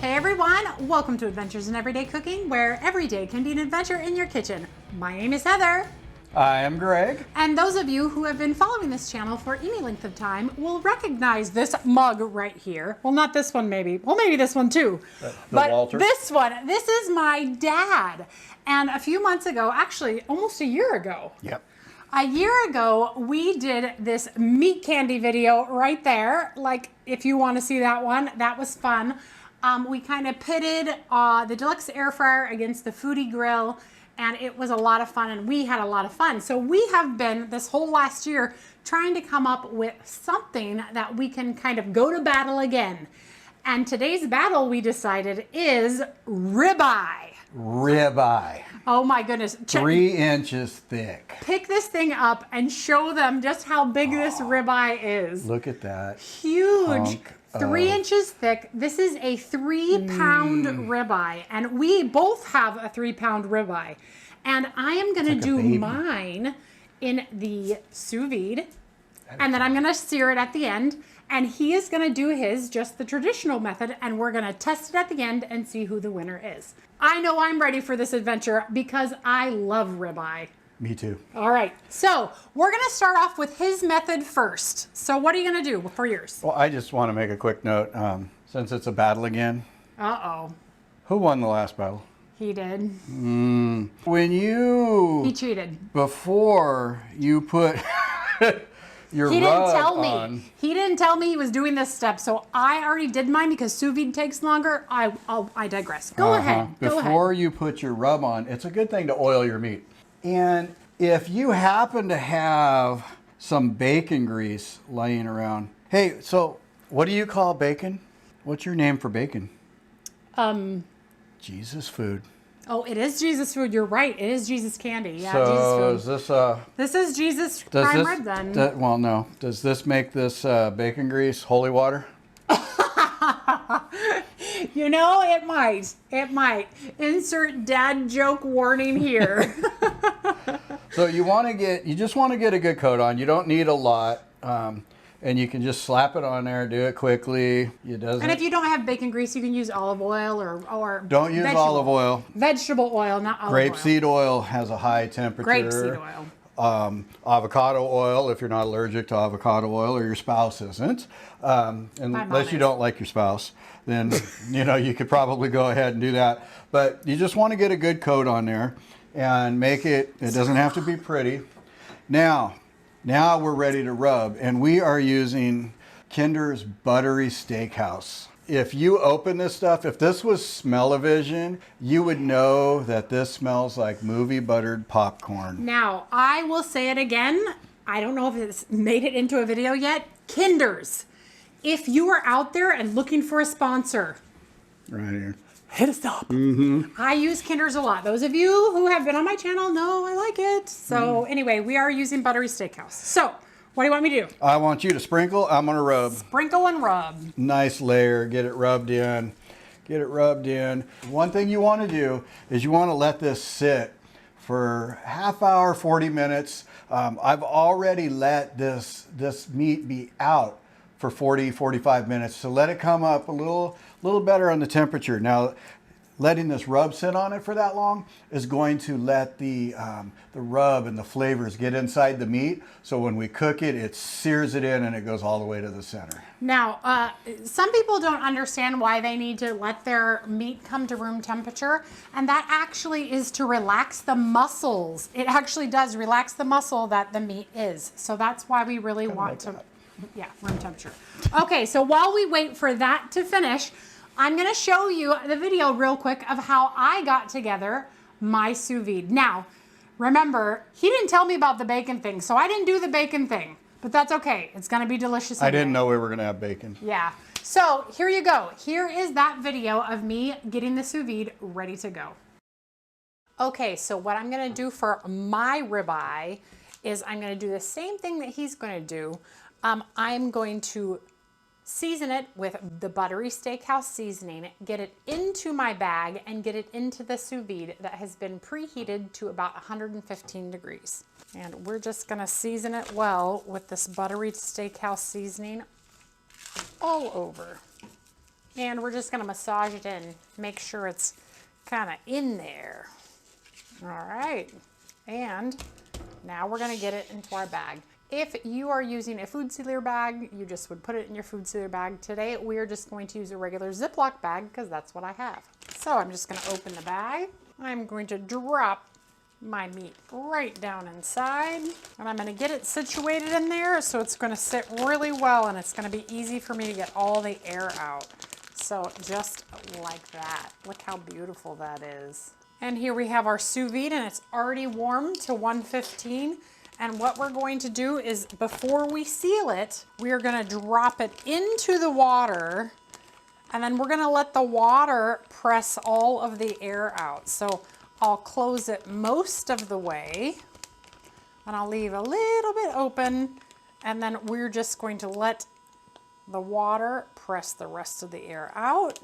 Hey everyone, welcome to Adventures in Everyday Cooking, where every day can be an adventure in your kitchen. My name is Heather. I am Greg. And those of you who have been following this channel for any length of time will recognize this mug right here. Well, not this one maybe. Well, maybe this one too. But Walter. this one, this is my dad. And a few months ago, actually almost a year ago. Yep. A year ago, we did this meat candy video right there. Like, if you want to see that one, that was fun. We kind of pitted the deluxe air fryer against the foodie grill, and it was a lot of fun, and we had a lot of fun. So we have been, this whole last year, trying to come up with something that we can kind of go to battle again. And today's battle, we decided, is ribeye. Ribeye. Oh my goodness. 3 inches thick. Pick this thing up and show them just how big this ribeye is. Look at that. Huge. 3 inches thick. This is a 3-pound ribeye, and we both have a 3-pound ribeye. And I am going to do mine in the sous vide, and then I'm going to sear it at the end. And he is going to do his just the traditional method, and we're going to test it at the end and see who the winner is. I know I'm ready for this adventure because I love ribeye. Me too. All right, so we're going to start off with his method first. So what are you going to do for yours? Well, I just want to make a quick note. Since it's a battle again. Uh-oh. Who won the last battle? He did. When you... He cheated. Before you put your He didn't tell on, me. He didn't tell me he was doing this step, so I already did mine because sous vide takes longer. I digress. Go ahead. Go ahead. Before you put your rub on, it's a good thing to oil your meat. And if you happen to have some bacon grease laying around, hey, so what do you call bacon? What's your name for bacon? Jesus food. Oh, it is Jesus food. You're right. It is Jesus candy. Yeah, So Jesus food. is this This is Jesus prime rib then. well, no. Does this make this bacon grease holy water? You know, it might. It might. Insert dad joke warning here. So you just want to get a good coat on. You don't need a lot. And you can just slap it on there, do it quickly. And if you don't have bacon grease, you can use olive oil or don't use olive oil. Vegetable oil, not olive oil. Grapeseed oil has a high temperature. Grapeseed oil. Avocado oil, if you're not allergic to avocado oil or your spouse isn't, unless you don't like your spouse, then you could probably go ahead and do that. But you just want to get a good coat on there and make it. It doesn't have to be pretty. Now we're ready to rub, and we are using Kinder's Buttery Steakhouse. If you open this stuff, if this was smell-o-vision, you would know that this smells like movie buttered popcorn. Now, I will say it again. I don't know if it's made it into a video yet. Kinder's. If you are out there and looking for a sponsor, Right here. hit us up. I use Kinder's a lot. Those of you who have been on my channel know I like it. So anyway, we are using Buttery Steakhouse. So what do you want me to do? I want you to sprinkle. I'm going to rub. Sprinkle and rub. Nice layer. Get it rubbed in. Get it rubbed in. One thing you want to do is you want to let this sit for half hour, 40 minutes. I've already let this meat be out for 40, 45 minutes. So let it come up a little better on the temperature. Now, letting this rub sit on it for that long is going to let the rub and the flavors get inside the meat. So when we cook it, it sears it in and it goes all the way to the center. Now, some people don't understand why they need to let their meat come to room temperature. And that actually is to relax the muscles. It actually does relax the muscle that the meat is. So that's why we really want to... Yeah, room temperature. Okay, so while we wait for that to finish, I'm going to show you the video real quick of how I got together my sous vide. Now, remember, he didn't tell me about the bacon thing, so I didn't do the bacon thing. But that's okay. It's going to be delicious anyway. I didn't know we were going to have bacon. Yeah. So here you go. Here is that video of me getting the sous vide ready to go. Okay, so what I'm going to do for my ribeye is I'm going to do the same thing that he's going to do. I'm going to season it with the Buttery Steakhouse seasoning, get it into my bag, and get it into the sous vide that has been preheated to about 115 degrees. And we're just gonna season it well with this Buttery Steakhouse seasoning all over. And we're just gonna massage it in, make sure it's kind of in there. All right, and now we're gonna get it into our bag. If you are using a food sealer bag, you just would put it in your food sealer bag. Today, we are just going to use a regular Ziploc bag because that's what I have. So I'm just gonna open the bag. I'm going to drop my meat right down inside, and I'm gonna get it situated in there so it's gonna sit really well and it's gonna be easy for me to get all the air out. So just like that. Look how beautiful that is. And here we have our sous vide, and it's already warmed to 115. And what we're going to do is, before we seal it, we are gonna drop it into the water, and then we're gonna let the water press all of the air out. So I'll close it most of the way, and I'll leave a little bit open, and then we're just going to let the water press the rest of the air out.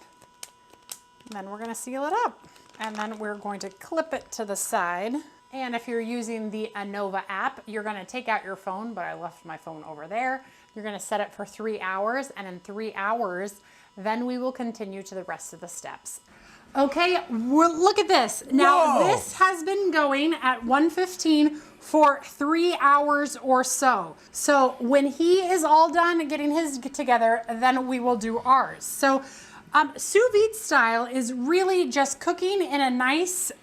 And then we're gonna seal it up. And then we're going to clip it to the side. And if you're using the Anova app, you're gonna take out your phone, but I left my phone over there. You're gonna set it for 3 hours, and in 3 hours, then we will continue to the rest of the steps. Okay, look at this. Now, Whoa. This has been going at 115 for 3 hours or so. So when he is all done getting his together, then we will do ours. So sous vide style is really just cooking in a nice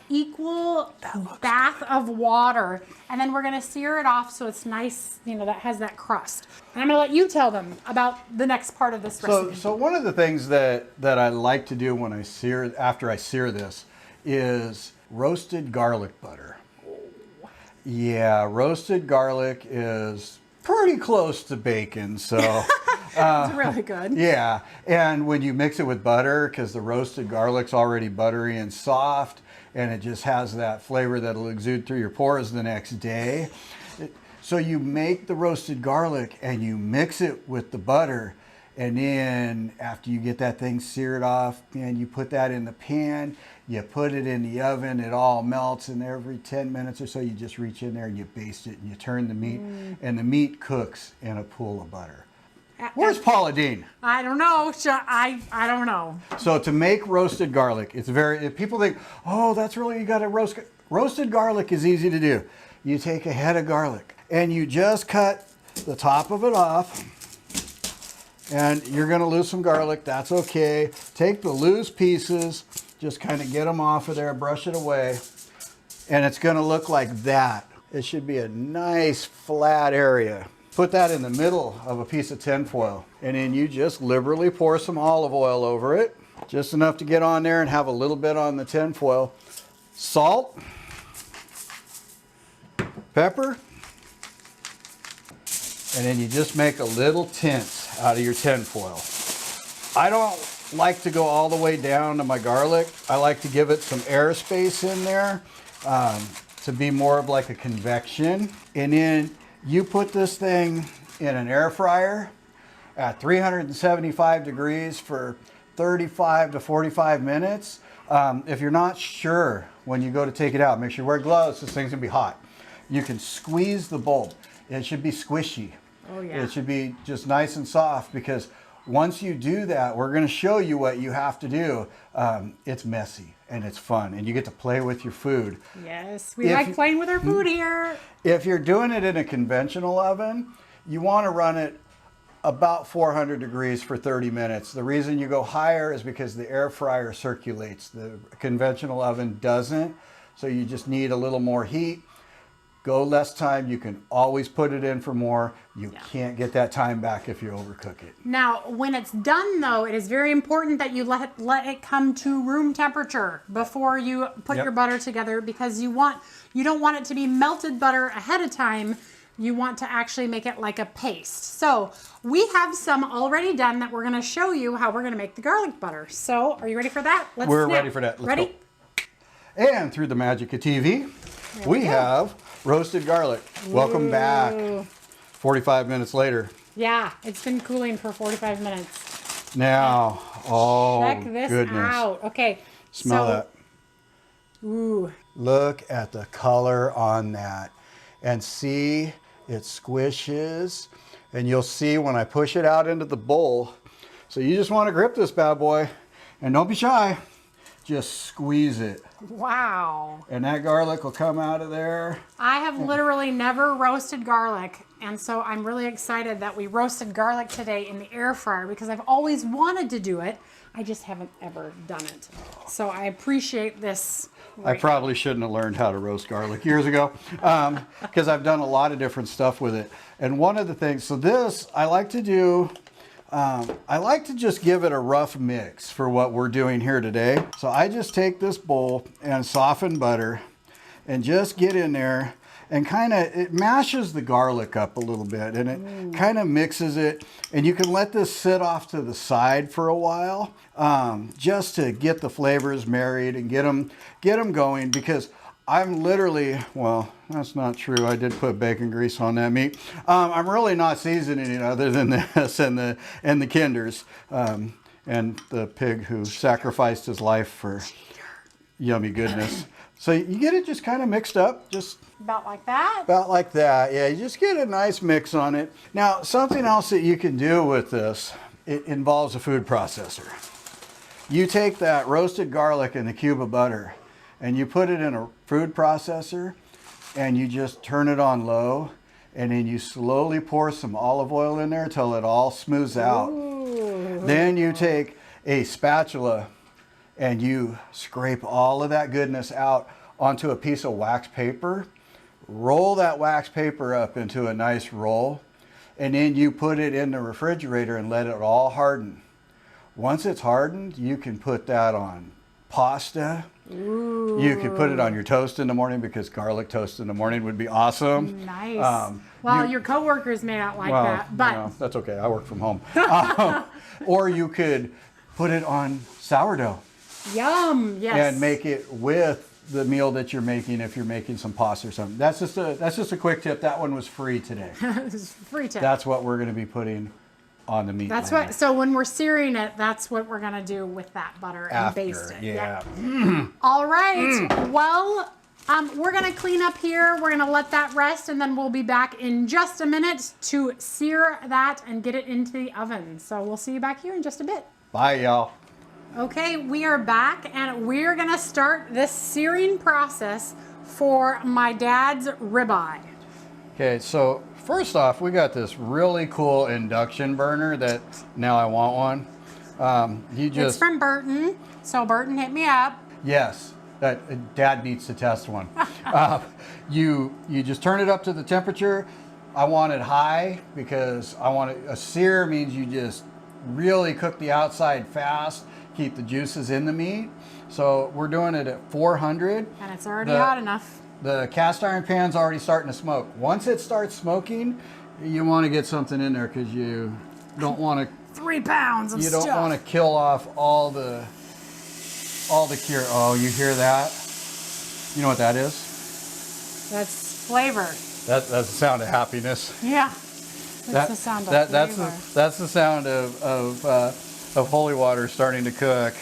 equal bath of water, and then we're gonna sear it off so it's nice, you know, that has that crust. And I'm gonna let you tell them about the next part of this recipe. So one of the things that I like to do when I sear, after I sear this, is roasted garlic butter. Yeah, roasted garlic is pretty close to bacon, so. It's really good. Yeah, and when you mix it with butter, because the roasted garlic's already buttery and soft, and it just has that flavor that'll exude through your pores the next day. So you make the roasted garlic and you mix it with the butter, and then after you get that thing seared off, and you put that in the pan, you put it in the oven, it all melts, and every 10 minutes or so you just reach in there and you baste it and you turn the meat, and the meat cooks in a pool of butter. Where's Paula Dean? I don't know. I don't know. So to make roasted garlic, it's very, people think, oh, that's really, you got to roast. Roasted garlic is easy to do. You take a head of garlic and you just cut the top of it off, and you're going to lose some garlic. That's okay. Take the loose pieces, just kind of get them off of there, brush it away, and it's going to look like that. It should be a nice flat area. Put that in the middle of a piece of tin foil, and then you just liberally pour some olive oil over it, just enough to get on there and have a little bit on the tin foil. Salt, pepper, and then you just make a little tint out of your tin foil. I don't like to go all the way down to my garlic. I like to give it some airspace in there to be more of like a convection. And then you put this thing in an air fryer at 375 degrees for 35 to 45 minutes. If you're not sure when you go to take it out, make sure you wear gloves. This thing's gonna be hot. You can squeeze the bulb. It should be squishy. Oh yeah. It should be just nice and soft, because once you do that, we're gonna show you what you have to do. It's messy and it's fun, and you get to play with your food. Yes, we like playing with our food here. If you're doing it in a conventional oven, you want to run it about 400 degrees for 30 minutes. The reason you go higher is because the air fryer circulates. The conventional oven doesn't, so you just need a little more heat. Go less time. You can always put it in for more. You can't get that time back if you overcook it. Now, when it's done, though, it is very important that you let it come to room temperature before you put your butter together, because you don't want it to be melted butter ahead of time. You want to actually make it like a paste. So we have some already done that we're going to show you how we're going to make the garlic butter. So are you ready for that? We're ready for that. Let's go. And through the magic of TV, we have roasted garlic. Welcome back. 45 minutes later. Yeah, it's been cooling for 45 minutes. Now, check this out. Okay. Smell that. Ooh. Look at the color on that. And see, it squishes. And you'll see when I push it out into the bowl, So you just want to grip this bad boy and don't be shy. Just squeeze it. Wow. And that garlic will come out of there. I have literally never roasted garlic. And so I'm really excited that we roasted garlic today in the air fryer because I've always wanted to do it. I just haven't ever done it. So I appreciate this. I probably shouldn't have learned how to roast garlic years ago because I've done a lot of different stuff with it. And one of the things, so this I like to do, I like to just give it a rough mix for what we're doing here today. So I just take this bowl and soften butter and just get in there and kind of, it mashes the garlic up a little bit and it kind of mixes it. And you can let this sit off to the side for a while just to get the flavors married and get them going, because I'm literally, well, that's not true. I did put bacon grease on that meat. I'm really not seasoning it other than this and the Kinders and the pig who sacrificed his life for yummy goodness. So you get it just kind of mixed up, just About like that? about like that. Yeah, you just get a nice mix on it. Now, something else that you can do with this, it involves a food processor. You take that roasted garlic and the cube of butter and you put it in a food processor and you just turn it on low and then you slowly pour some olive oil in there till it all smooths out. Ooh. Then you take a spatula and you scrape all of that goodness out onto a piece of wax paper. Roll that wax paper up into a nice roll and then you put it in the refrigerator and let it all harden. Once it's hardened, you can put that on pasta. Ooh. You could put it on your toast in the morning because garlic toast in the morning would be awesome. Nice. Well, your coworkers may not like that, but you know, that's okay. I work from home. Or you could put it on sourdough. Yum. Yes. And make it with the meal that you're making if you're making some pasta or something. That's just a quick tip. That one was free today. It's free tip. That's what we're going to be putting on the meat. That's later. what. So when we're searing it, that's what we're gonna do with that butter and baste it. Yeah. All right. Well, we're gonna clean up here. We're gonna let that rest, and then we'll be back in just a minute to sear that and get it into the oven. So we'll see you back here in just a bit. Bye, y'all. Okay, we are back, and we're gonna start this searing process for my dad's ribeye. Okay, so first off, we got this really cool induction burner that now I want one. It's from Burton, so Burton hit me up. Yes, that Dad needs to test one. You just turn it up to the temperature. I want it high because a sear means you just really cook the outside fast, keep the juices in the meat. So we're doing it at 400. And it's already hot enough. The cast iron pan's already starting to smoke. Once it starts smoking, you want to get something in there because you don't want to. 3 pounds of You stuff. don't want to kill off all the cure. Oh, you hear that? You know what that is? That's flavor. That's the sound of happiness. Yeah. That's the sound of flavor. That's the sound of holy water starting to cook.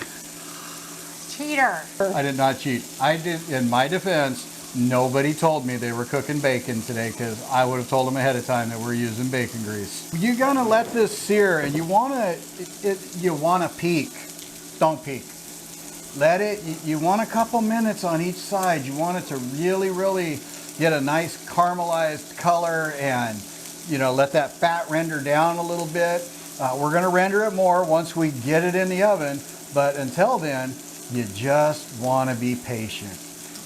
Cheater. I did not cheat. I did, in my defense, nobody told me they were cooking bacon today because I would have told them ahead of time that we're using bacon grease. You're gonna let this sear and you wanna peek. Don't peek. Let it, you want a couple minutes on each side. You want it to really, really get a nice caramelized color and let that fat render down a little bit. We're gonna render it more once we get it in the oven, but until then, you just wanna be patient.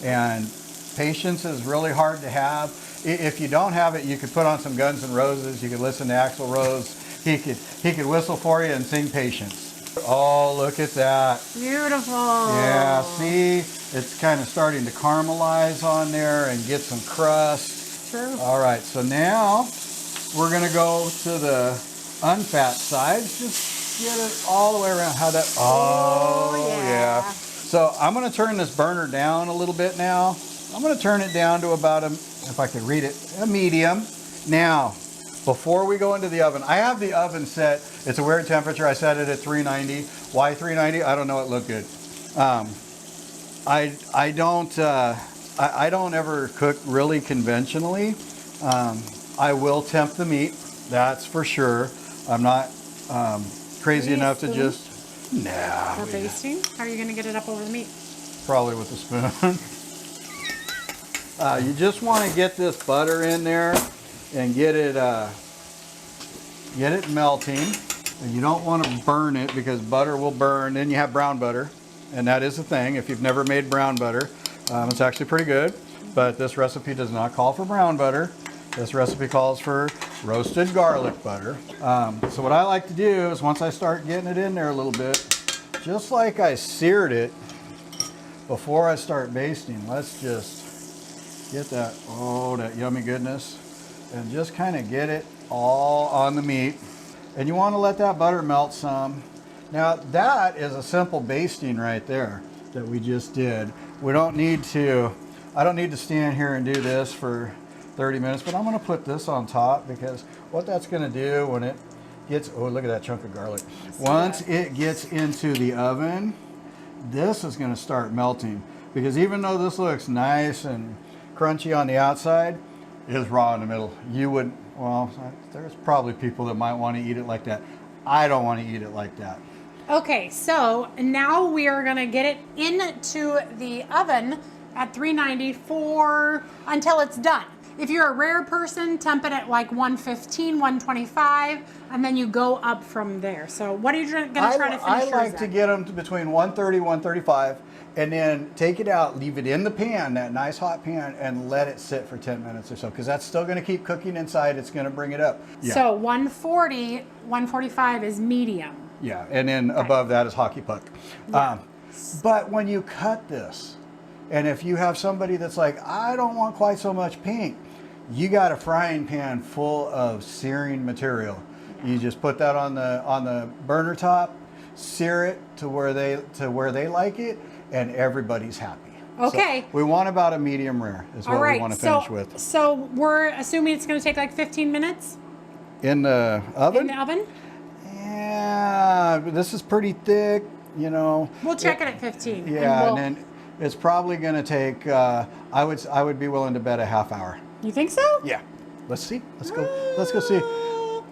And patience is really hard to have. If you don't have it, you could put on some Guns N' Roses. You could listen to Axl Rose. He could whistle for you and sing Patience. Oh, look at that. Beautiful. Yeah, see? It's kind of starting to caramelize on there and get some crust. True. All right, so now we're gonna go to the unfat side. Just get it all the way around. How that? Oh, yeah. So I'm gonna turn this burner down a little bit now. I'm gonna turn it down to about if I could read it, a medium. Now, before we go into the oven, I have the oven set. It's a weird temperature. I set it at 390. Why 390? I don't know. It looked good. I don't ever cook really conventionally. I will temp the meat. That's for sure. I'm not crazy enough to spoon? just, nah. For basting? How are you going to get it up over the meat? Probably with a spoon. You just want to get this butter in there and get it melting. And you don't want to burn it because butter will burn. Then you have brown butter, and that is a thing. If you've never made brown butter, it's actually pretty good. But this recipe does not call for brown butter. This recipe calls for roasted garlic butter. So what I like to do is once I start getting it in there a little bit, just like I seared it before I start basting, let's just get that, oh, that yummy goodness, and just kind of get it all on the meat. And you want to let that butter melt some. Now that is a simple basting right there that we just did. We don't need to, I don't need to stand here and do this for 30 minutes, but I'm going to put this on top because what that's going to do when it gets, oh, look at that chunk of garlic. Once it gets into the oven, this is going to start melting, because even though this looks nice and crunchy on the outside, it is raw in the middle. You would, well, there's probably people that might want to eat it like that. I don't want to eat it like that. Okay, so now we are going to get it into the oven at 390 until it's done. If you're a rare person, temp it at like 115, 125, and then you go up from there. So what are you going to try to finish I yours like at? to get them to between 130, 135, and then take it out, leave it in the pan, that nice hot pan, and let it sit for 10 minutes or so, because that's still going to keep cooking inside. It's going to bring it up. Yeah. So 140, 145 is medium. Yeah, and then above that is hockey puck. Yeah. But when you cut this, and if you have somebody that's like, I don't want quite so much pink, you got a frying pan full of searing material. You just put that on the burner top, sear it to where they like it, and everybody's happy. Okay. So we want about a medium rare is what we want to finish with. So we're assuming it's going to take like 15 minutes In the oven? in the oven? Yeah, this is pretty thick, you know. We'll check it at 15. Yeah, and then it's probably going to take, I would be willing to bet a half hour. You think so? Yeah. Let's see. Let's go see.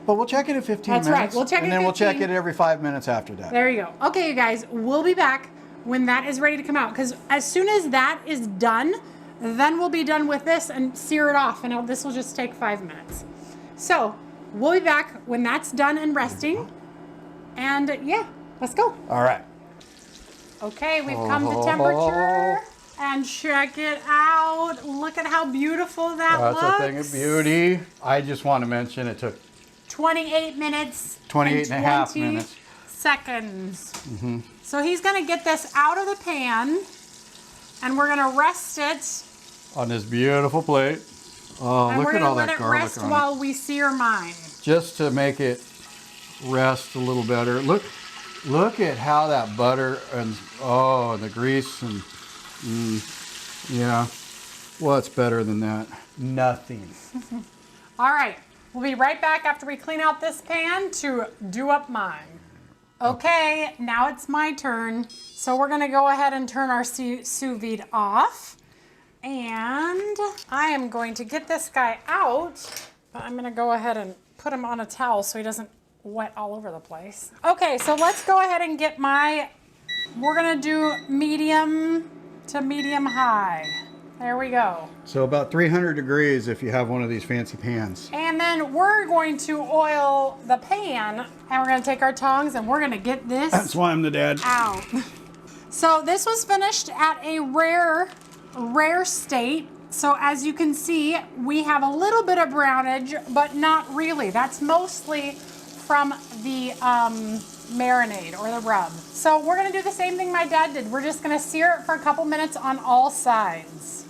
But we'll check it at 15 That's minutes. right. We'll check it and at then we'll check 15. it every 5 minutes after that. There you go. Okay, you guys, we'll be back when that is ready to come out. Because as soon as that is done, then we'll be done with this and sear it off. And this will just take 5 minutes. So we'll be back when that's done and resting. And yeah, let's go. All right. Okay, we've come to temperature. And check it out. Look at how beautiful that looks. That's a thing of beauty. I just want to mention it took 28 minutes. 28 and a half 20 minutes. Seconds. Mm-hmm. So he's going to get this out of the pan, and we're going to rest it. On this beautiful plate. Oh, And look we're at all going to that let it garlic rest on while we sear mine. Just to make it rest a little better. Look at how that butter and the grease and yeah. What's better than that? Nothing. All right. We'll be right back after we clean out this pan to do up mine. Okay, now it's my turn. So we're going to go ahead and turn our sous vide off. And I am going to get this guy out, but I'm going to go ahead and put him on a towel so he doesn't wet all over the place. Okay, so let's go ahead and get we're going to do medium to medium high. There we go. So about 300 degrees if you have one of these fancy pans. And then we're going to oil the pan, and we're going to take our tongs and we're going to get this That's why I'm the dad. out. So this was finished at a rare state. So as you can see, we have a little bit of brownage, but not really. That's mostly from the marinade or the rub. So we're going to do the same thing my dad did. We're just going to sear it for a couple minutes on all sides.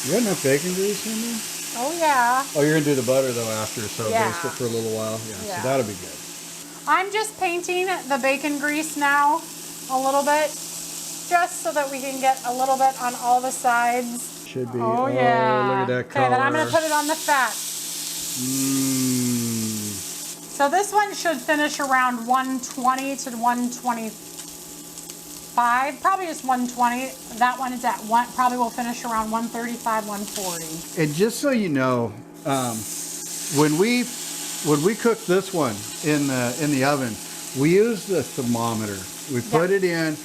You got enough bacon grease in there? Oh yeah. Oh, you're going to do the butter though after, so Yeah. baste it for a little while. Yeah, Yeah. so that'll be good. I'm just painting the bacon grease now a little bit, just so that we can get a little bit on all the sides. Should be. Oh yeah. Look at that color. Okay, then I'm going to put it on the fat. So this one should finish around 120 to 125, probably just 120. That one is at probably will finish around 135, 140. And just so you know, when we cook this one in the oven, We use the thermometer. We put it in.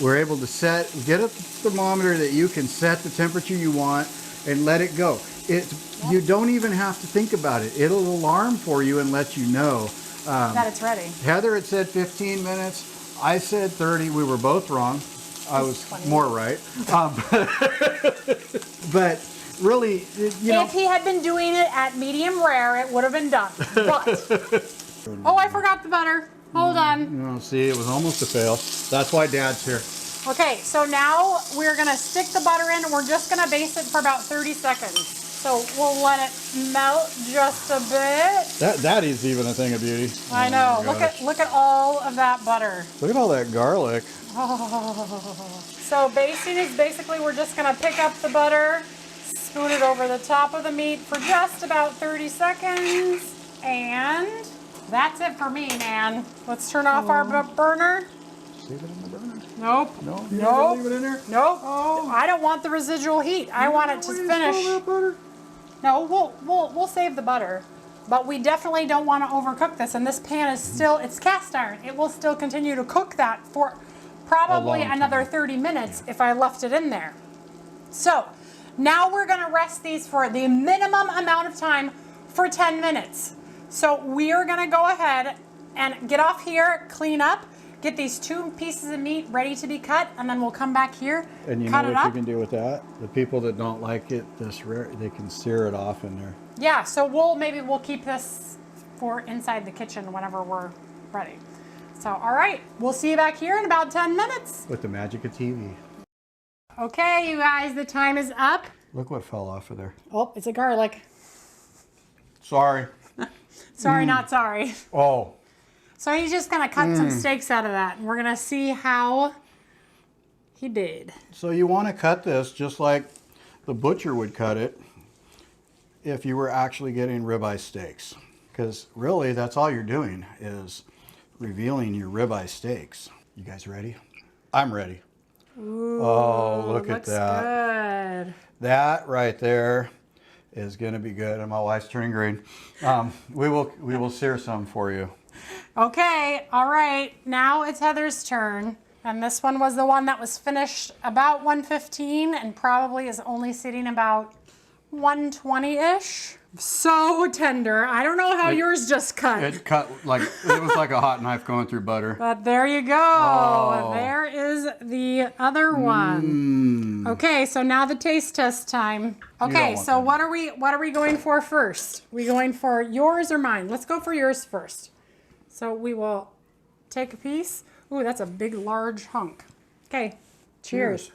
We're able to get a thermometer that you can set the temperature you want and let it go. You don't even have to think about it. It'll alarm for you and let you know that it's ready. Heather had said 15 minutes. I said 30. We were both wrong. I was 20. more right. But really, you know. If he had been doing it at medium rare, it would have been done. But, oh, I forgot the butter. Hold on. You know, see, it was almost a fail. That's why Dad's here. Okay, so now we're gonna stick the butter in and we're just gonna baste it for about 30 seconds. So we'll let it melt just a bit. That is even a thing of beauty. I know. Look at all of that butter. Look at all that garlic. Oh. So basting is basically we're just gonna pick up the butter, spoon it over the top of the meat for just about 30 seconds, and that's it for me, man. Let's turn off our burner. Leave it in the burner? Nope. No? Nope. Leave it in there? Nope. Oh. I don't want the residual heat. I want it to finish. That butter? No, we'll save the butter. But we definitely don't want to overcook this. And this pan is still, it's cast iron. It will still continue to cook that for probably another 30 minutes if I left it in there. So now we're going to rest these for the minimum amount of time for 10 minutes. So we are going to go ahead and get off here, clean up, get these 2 pieces of meat ready to be cut, and then we'll come back here, and you cut know it what up. you can do with that? The people that don't like it this rare, they can sear it off in there. Yeah, so maybe we'll keep this for inside the kitchen whenever we're ready. So, all right, we'll see you back here in about 10 minutes. With the magic of TV. Okay, you guys, the time is up. Look what fell off of there. Oh, it's a garlic. Sorry. Sorry, not sorry. Oh. So he's just gonna cut some steaks out of that, and we're gonna see how he did. So you want to cut this just like the butcher would cut it if you were actually getting ribeye steaks. Because really, that's all you're doing is revealing your ribeye steaks. You guys ready? I'm ready. Ooh, oh, look at that. Good. That right there is going to be good. And my wife's turning green. We will sear some for you. Okay, all right. Now it's Heather's turn. And this one was the one that was finished about 115 and probably is only sitting about 120-ish. So tender. I don't know how yours just cut. It cut like, it was like a hot knife going through butter. But there you go. Oh. There is the other one. Okay, so now the taste test time. Okay, so what are we going for first? We going for yours or mine? Let's go for yours first. So we will take a piece. Ooh, that's a big, large hunk. Okay, cheers.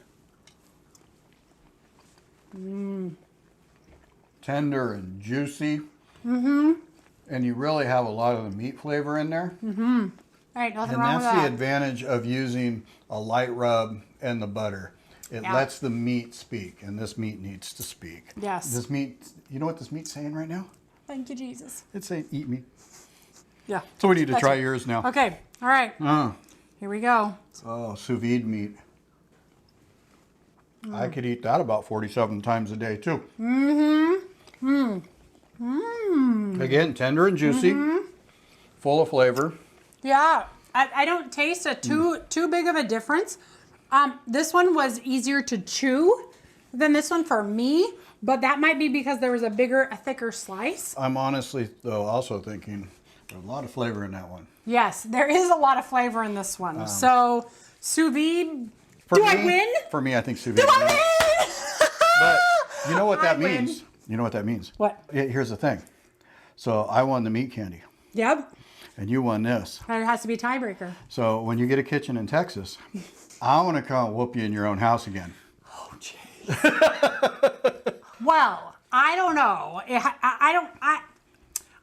Tender and juicy. And you really have a lot of the meat flavor in there. All right, nothing And wrong with that's the that. advantage of using a light rub and the butter. It lets the meat speak, and this meat needs to speak. Yes. This meat, you know what this meat's saying right now? Thank you, Jesus. It's saying, eat me. Yeah. So we need to try yours now. Okay, all right. Here we go. Oh, sous vide meat. I could eat that about 47 times a day too. Again, tender and juicy, full of flavor. Yeah, I don't taste too big of a difference. This one was easier to chew than this one for me, but that might be because there was a thicker slice. I'm honestly, though, also thinking there's a lot of flavor in that one. Yes, there is a lot of flavor in this one. So, sous vide, I win? For me, I think sous vide. Do I win? But you know what that I win. means? You know what that means? What? Here's the thing. So I won the meat candy, Yep, and you won this. there has to be a tiebreaker. So when you get a kitchen in Texas, I want to come whoop you in your own house again. Oh, jeez. Well, I don't know.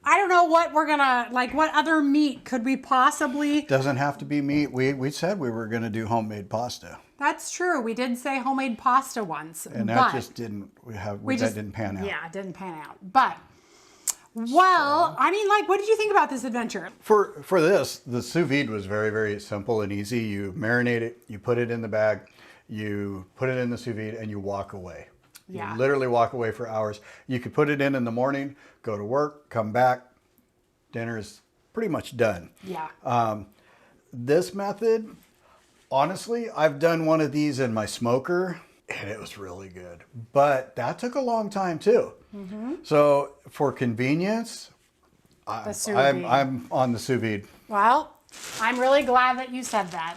I don't know what we're gonna, like, what other meat could we possibly... Doesn't have to be meat. We said we were going to do homemade pasta. That's true. We did say homemade pasta once. And that just didn't, that didn't pan out. Yeah, it didn't pan out. But, well, I mean, like, what did you think about this adventure? For this, the sous vide was very, very simple and easy. You marinate it, you put it in the bag, you put it in the sous vide, and you walk away. Yeah. You literally walk away for hours. You could put it in the morning, go to work, come back, dinner is pretty much done. Yeah. this method, honestly, I've done one of these in my smoker and it was really good. But that took a long time too. So for convenience, The sous vide. I'm on the sous vide. Well, I'm really glad that you said that.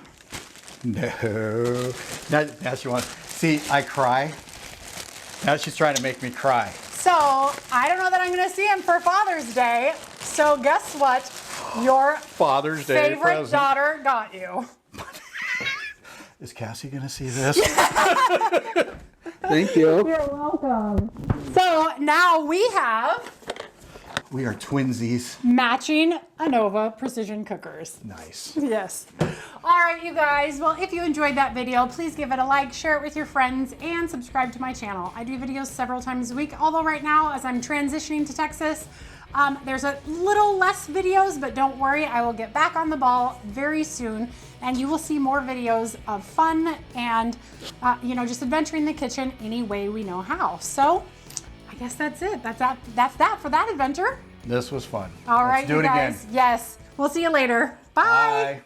No. Now she wants. See, I cry. Now she's trying to make me cry. So I don't know that I'm going to see him for Father's Day. So guess what? Your Father's Day favorite present. daughter got you. Is Cassie gonna see this? Thank you. You're welcome. So now we have We are twinsies. matching Anova precision cookers. Nice. Yes. All right, you guys. Well, if you enjoyed that video, please give it a like, share it with your friends, and subscribe to my channel. I do videos several times a week, although right now, as I'm transitioning to Texas, there's a little less videos, but don't worry, I will get back on the ball very soon, and you will see more videos of fun and, just adventuring the kitchen any way we know how. So, I guess that's it. That's that for that adventure. This was fun. All right, Let's do you it guys. again. Yes. We'll see you later. Bye. Bye.